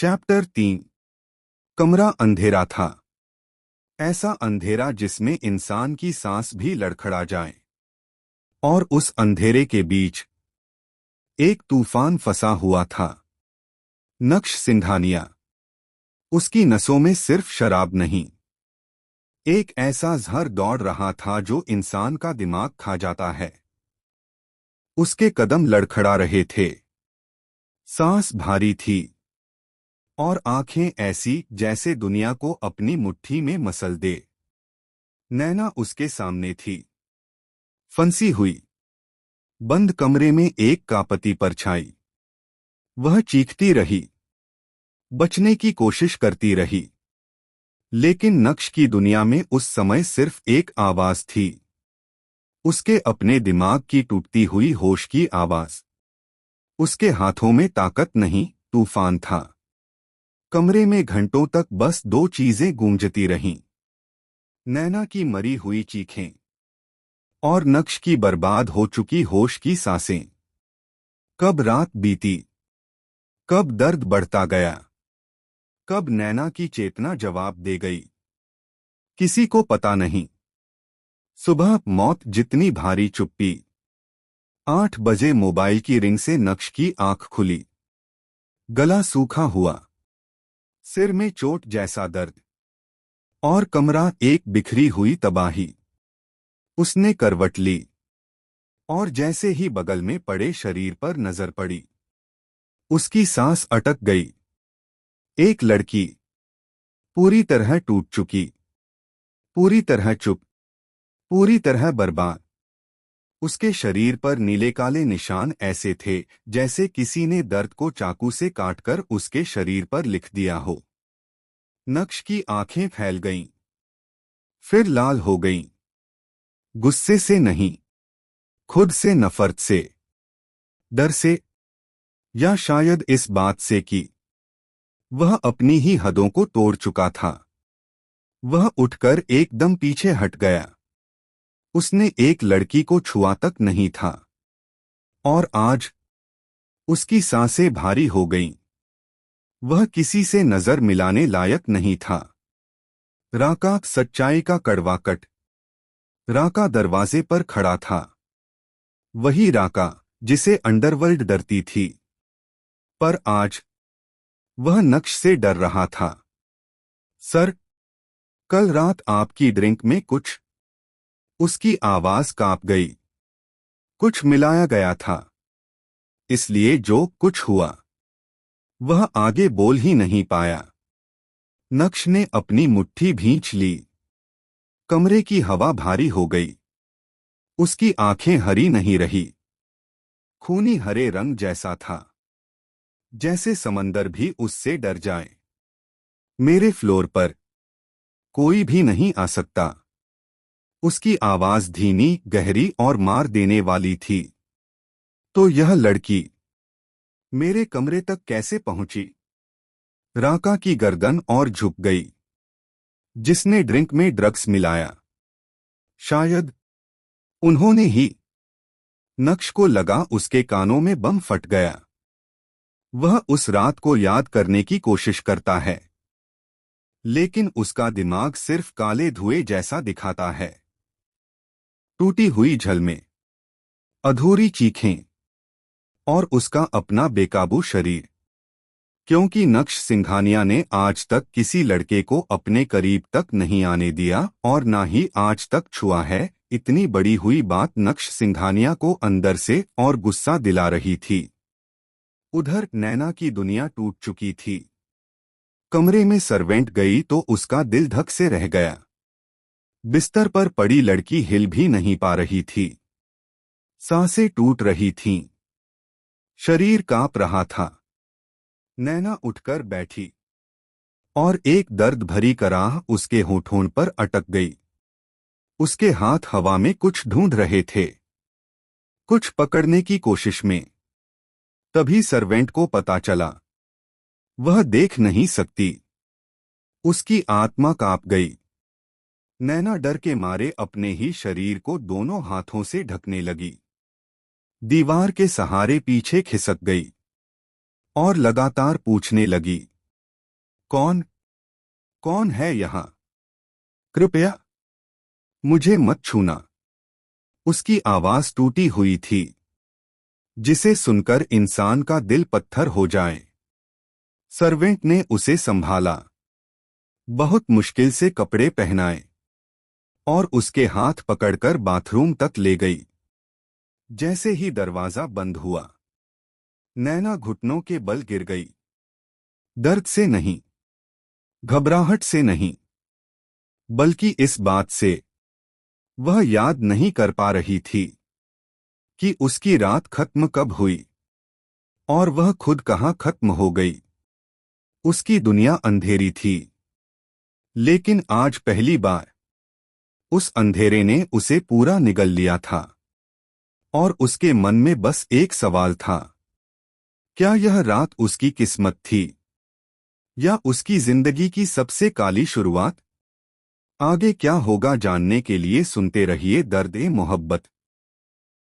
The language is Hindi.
चैप्टर 3। कमरा अंधेरा था। ऐसा अंधेरा जिसमें इंसान की सांस भी लड़खड़ा जाए। और उस अंधेरे के बीच एक तूफान फंसा हुआ था। नक्श सिंघानिया। उसकी नसों में सिर्फ शराब नहीं, एक ऐसा जहर दौड़ रहा था जो इंसान का दिमाग खा जाता है। उसके कदम लड़खड़ा रहे थे, सांस भारी थी, और आंखें ऐसी जैसे दुनिया को अपनी मुट्ठी में मसल दे। नैना उसके सामने थी, फंसी हुई, बंद कमरे में एक कापती परछाई। वह चीखती रही, बचने की कोशिश करती रही, लेकिन नक्श की दुनिया में उस समय सिर्फ एक आवाज थी, उसके अपने दिमाग की टूटती हुई होश की आवाज। उसके हाथों में ताकत नहीं, तूफान था। कमरे में घंटों तक बस दो चीजें गूंजती रहीं, नैना की मरी हुई चीखें और नक्श की बर्बाद हो चुकी होश की सांसें। कब रात बीती, कब दर्द बढ़ता गया, कब नैना की चेतना जवाब दे गई, किसी को पता नहीं। सुबह मौत जितनी भारी चुप्पी। 8 बजे मोबाइल की रिंग से नक्श की आंख खुली। गला सूखा हुआ, सिर में चोट जैसा दर्द, और कमरा एक बिखरी हुई तबाही। उसने करवट ली, और जैसे ही बगल में पड़े शरीर पर नजर पड़ी, उसकी सांस अटक गई। एक लड़की, पूरी तरह टूट चुकी, पूरी तरह चुप, पूरी तरह बर्बाद। उसके शरीर पर नीले काले निशान ऐसे थे जैसे किसी ने दर्द को चाकू से काटकर उसके शरीर पर लिख दिया हो। नक्श की आंखें फैल गईं, फिर लाल हो गईं। गुस्से से नहीं, खुद से, नफरत से, डर से, या शायद इस बात से कि वह अपनी ही हदों को तोड़ चुका था। वह उठकर एकदम पीछे हट गया। उसने एक लड़की को छुआ तक नहीं था, और आज उसकी सांसें भारी हो गईं। वह किसी से नजर मिलाने लायक नहीं था। राका सच्चाई का कड़वा कट। राका दरवाजे पर खड़ा था, वही राका जिसे अंडरवर्ल्ड डरती थी। पर आज वह नक्श से डर रहा था। सर, कल रात आपकी ड्रिंक में कुछ। उसकी आवाज कांप गई। कुछ मिलाया गया था, इसलिए जो कुछ हुआ वह आगे बोल ही नहीं पाया। नक्श ने अपनी मुट्ठी भींच ली। कमरे की हवा भारी हो गई। उसकी आंखें हरी नहीं रही, खूनी हरे रंग जैसा था, जैसे समंदर भी उससे डर जाए। मेरे फ्लोर पर कोई भी नहीं आ सकता। उसकी आवाज धीमी, गहरी और मार देने वाली थी। तो यह लड़की मेरे कमरे तक कैसे पहुंची? राका की गर्दन और झुक गई। जिसने ड्रिंक में ड्रग्स मिलाया? शायद उन्होंने ही। नक्श को लगा उसके कानों में बम फट गया। वह उस रात को याद करने की कोशिश करता है, लेकिन उसका दिमाग सिर्फ काले धुएं जैसा दिखाता है। टूटी हुई झलमें, अधूरी चीखें, और उसका अपना बेकाबू शरीर। क्योंकि नक्श सिंघानिया ने आज तक किसी लड़के को अपने करीब तक नहीं आने दिया, और ना ही आज तक छुआ है। इतनी बड़ी हुई बात नक्श सिंघानिया को अंदर से और गुस्सा दिला रही थी। उधर नैना की दुनिया टूट चुकी थी। कमरे में सर्वेंट गई तो उसका दिल धक से रह गया। बिस्तर पर पड़ी लड़की हिल भी नहीं पा रही थी। सांसें टूट रही थीं, शरीर कांप रहा था। नैना उठकर बैठी, और एक दर्द भरी कराह उसके होठों पर अटक गई। उसके हाथ हवा में कुछ ढूंढ रहे थे, कुछ पकड़ने की कोशिश में। तभी सर्वेंट को पता चला, वह देख नहीं सकती। उसकी आत्मा कांप गई। नैना डर के मारे अपने ही शरीर को दोनों हाथों से ढकने लगी। दीवार के सहारे पीछे खिसक गई, और लगातार पूछने लगी, कौन कौन है यहाँ? कृपया मुझे मत छूना। उसकी आवाज टूटी हुई थी, जिसे सुनकर इंसान का दिल पत्थर हो जाए। सर्वेंट ने उसे संभाला, बहुत मुश्किल से कपड़े पहनाए और उसके हाथ पकड़कर बाथरूम तक ले गई। जैसे ही दरवाजा बंद हुआ, नैना घुटनों के बल गिर गई। दर्द से नहीं, घबराहट से नहीं, बल्कि इस बात से वह याद नहीं कर पा रही थी कि उसकी रात खत्म कब हुई और वह खुद कहाँ खत्म हो गई। उसकी दुनिया अंधेरी थी, लेकिन आज पहली बार उस अंधेरे ने उसे पूरा निगल लिया था और उसके मन में बस एक सवाल था, क्या यह रात उसकी किस्मत थी या उसकी जिंदगी की सबसे काली शुरुआत? आगे क्या होगा जानने के लिए सुनते रहिए दर्द-ए-मोहब्बत।